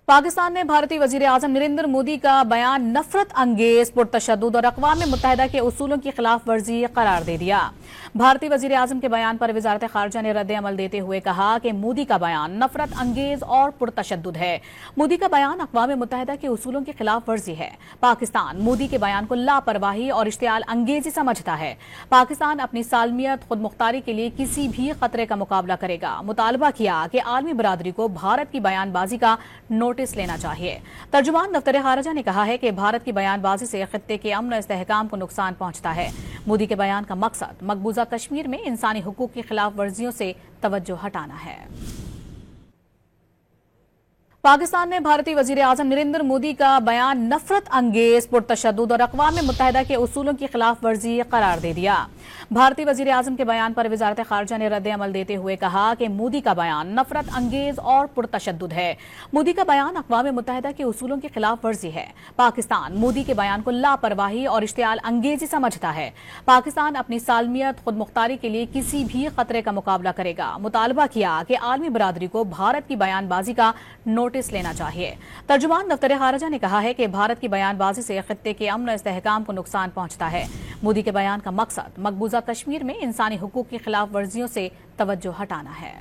पाकिस्तान ने भारतीय वजीर आजम नरेंद्र मोदी का बयान नफरत अंगेज, पुरतशद्दुद और अक़वाम मुत्तहिदा के उसूलों की खिलाफ वर्जी करार दे दिया। भारतीय वजीर आजम के बयान पर वजारत खारजा ने रद्द अमल देते हुए कहा कि मोदी का बयान नफरत अंगेज और पुरतशद्दुद है। मोदी का बयान अक़वाम मुत्तहिदा के उसूलों की खिलाफ वर्जी है। पाकिस्तान मोदी के बयान को लापरवाही और इश्तियाल अंगेजी समझता है। पाकिस्तान अपनी सालमियत खुद मुख्तारी के लिए किसी भी खतरे का मुकाबला करेगा। मुतालबा किया कि आलमी बरादरी को भारत की बयानबाजी का नोटिस लेना चाहिए। तर्जुमान दफ्तर खारजा ने कहा है कि भारत की बयानबाजी से खित्ते के अमन और इस्तेहकाम को नुकसान पहुंचता है। मोदी के बयान का मकसद मकबूजा कश्मीर में इंसानी हुकूक की खिलाफ वर्जियों से तवज्जो हटाना है। पाकिस्तान ने भारतीय वजीर आजम नरेंद्र मोदी का बयान नफरत अंगेज, पुरतशद्दुद और अक़वाम मुत्तहिदा के उसूलों की खिलाफ वर्जी करार दे दिया। भारतीय वजीर आजम के बयान पर वजारत खारजा ने रद्द अमल देते हुए कहा कि मोदी का बयान नफरत अंगेज और पुरतशद्दुद है। मोदी का बयान अक़वाम मुत्तहिदा के उसूलों की खिलाफ वर्जी है। पाकिस्तान मोदी के बयान को लापरवाही और इश्तियाल अंगेजी समझता है। पाकिस्तान अपनी सालमियत खुद मुख्तारी के लिए किसी भी खतरे का मुकाबला करेगा। मुतालबा किया कि आलमी बरादरी को भारत की बयानबाजी का नोटिस लेना चाहिए। तर्जुमान दफ्तर खारजा ने कहा है कि भारत की बयानबाजी से खित्ते के अमन और इस्तेहकाम को नुकसान पहुंचता है। मोदी के बयान का मकसद मकबूजा कश्मीर में इंसानी हुकूक की खिलाफ वर्जियों से तवज्जो हटाना है।